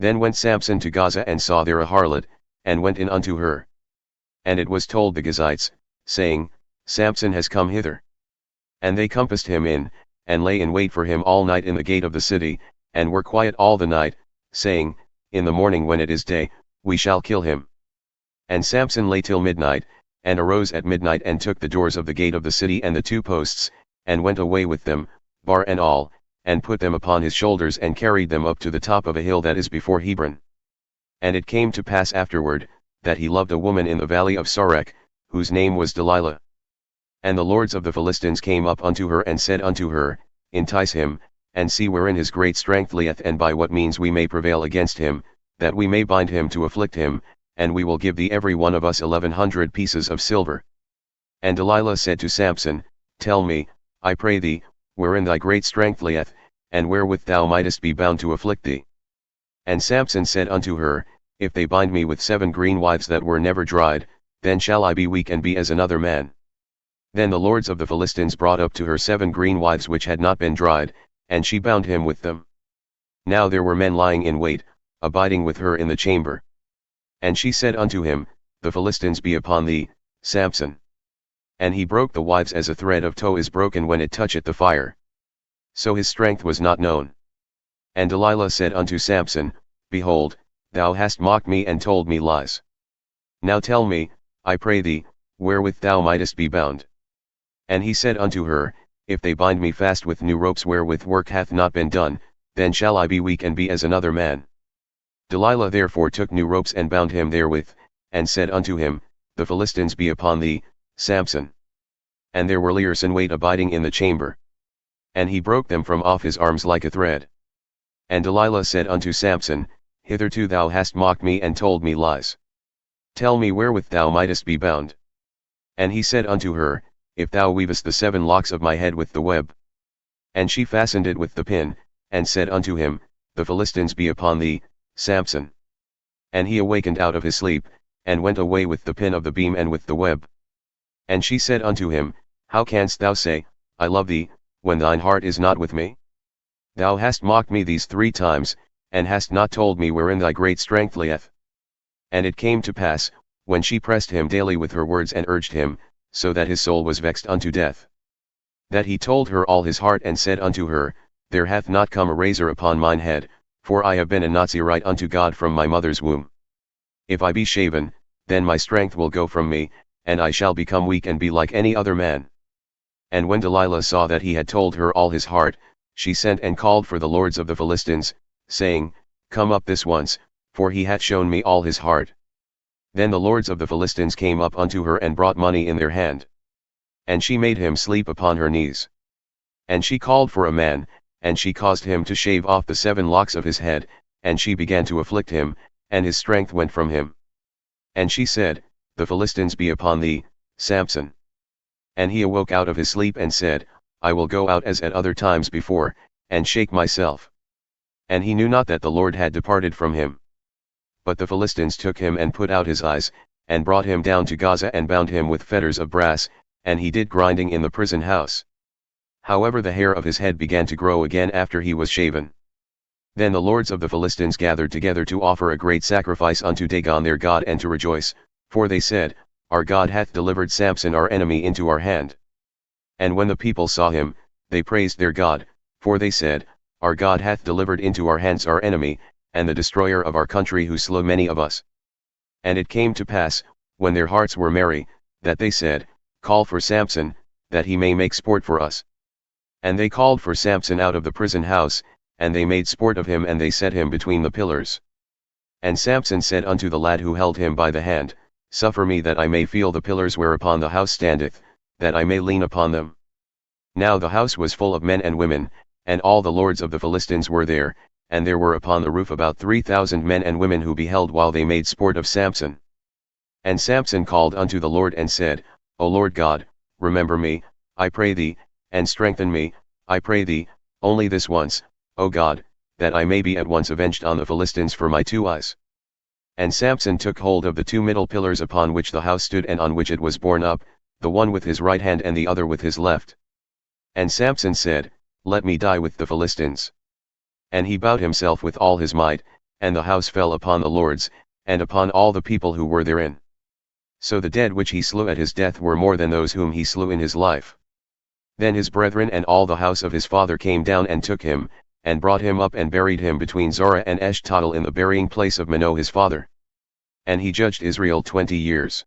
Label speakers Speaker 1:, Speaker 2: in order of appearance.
Speaker 1: Then went Samson to Gaza and saw there a harlot, and went in unto her. And it was told the Gazites, saying, Samson has come hither. And they compassed him in, and lay in wait for him all night in the gate of the city, and were quiet all the night, saying, In the morning when it is day, we shall kill him. And Samson lay till midnight, and arose at midnight and took the doors of the gate of the city and the 2 posts, and went away with them, bar and all, and put them upon his shoulders and carried them up to the top of a hill that is before Hebron. And it came to pass afterward, that he loved a woman in the Valley of Sorek, whose name was Delilah. And the lords of the Philistines came up unto her and said unto her, Entice him, and see wherein his great strength lieth, and by what means we may prevail against him, that we may bind him to afflict him, and we will give thee every one of us 1100 pieces of silver. And Delilah said to Samson, Tell me, I pray thee, wherein thy great strength lieth, and wherewith thou mightest be bound to afflict thee. And Samson said unto her, If they bind me with 7 green wives that were never dried, then shall I be weak and be as another man. Then the lords of the Philistines brought up to her 7 green wives which had not been dried, and she bound him with them. Now there were men lying in wait, abiding with her in the chamber. And she said unto him, The Philistines be upon thee, Samson. And he broke the wives as a thread of tow is broken when it toucheth the fire. So his strength was not known. And Delilah said unto Samson, Behold, thou hast mocked me and told me lies. Now tell me, I pray thee, wherewith thou mightest be bound. And he said unto her, If they bind me fast with new ropes wherewith work hath not been done, then shall I be weak and be as another man. Delilah therefore took new ropes and bound him therewith, and said unto him, The Philistines be upon thee, Samson. And there were liers in wait abiding in the chamber. And he broke them from off his arms like a thread. And Delilah said unto Samson, Hitherto thou hast mocked me and told me lies. Tell me wherewith thou mightest be bound. And he said unto her, If thou weavest the 7 locks of my head with the web. And she fastened it with the pin, and said unto him, The Philistines be upon thee, Samson. And he awakened out of his sleep, and went away with the pin of the beam and with the web. And she said unto him, How canst thou say, I love thee, when thine heart is not with me? Thou hast mocked me these 3 times, and hast not told me wherein thy great strength lieth. And it came to pass, when she pressed him daily with her words and urged him, so that his soul was vexed unto death, that he told her all his heart and said unto her, There hath not come a razor upon mine head, for I have been a Nazirite unto God from my mother's womb. If I be shaven, then my strength will go from me, and I shall become weak and be like any other man. And when Delilah saw that he had told her all his heart, she sent and called for the lords of the Philistines, saying, Come up this once, for he hath shown me all his heart. Then the lords of the Philistines came up unto her and brought money in their hand. And she made him sleep upon her knees. And she called for a man, and she caused him to shave off the 7 locks of his head, and she began to afflict him, and his strength went from him. And she said, The Philistines be upon thee, Samson. And he awoke out of his sleep and said, I will go out as at other times before, and shake myself. And he knew not that the Lord had departed from him. But the Philistines took him and put out his eyes, and brought him down to Gaza and bound him with fetters of brass, and he did grinding in the prison house. However the hair of his head began to grow again after he was shaven. Then the lords of the Philistines gathered together to offer a great sacrifice unto Dagon their god and to rejoice, for they said, Our God hath delivered Samson our enemy into our hand. And when the people saw him, they praised their God, for they said, Our God hath delivered into our hands our enemy, and the destroyer of our country who slew many of us. And it came to pass, when their hearts were merry, that they said, Call for Samson, that he may make sport for us. And they called for Samson out of the prison house, and they made sport of him and they set him between the pillars. And Samson said unto the lad who held him by the hand, Suffer me that I may feel the pillars whereupon the house standeth, that I may lean upon them. Now the house was full of men and women, and all the lords of the Philistines were there, and there were upon the roof about 3,000 men and women who beheld while they made sport of Samson. And Samson called unto the Lord and said, O Lord God, remember me, I pray thee, and strengthen me, I pray thee, only this once, O God, that I may be at once avenged on the Philistines for my 2 eyes. And Samson took hold of the 2 middle pillars upon which the house stood and on which it was borne up, the one with his right hand and the other with his left. And Samson said, Let me die with the Philistines. And he bowed himself with all his might, and the house fell upon the lords, and upon all the people who were therein. So the dead which he slew at his death were more than those whom he slew in his life. Then his brethren and all the house of his father came down and took him, and brought him up and buried him between Zorah and Eshtaol in the burying place of Manoah his father. And he judged Israel 20 years.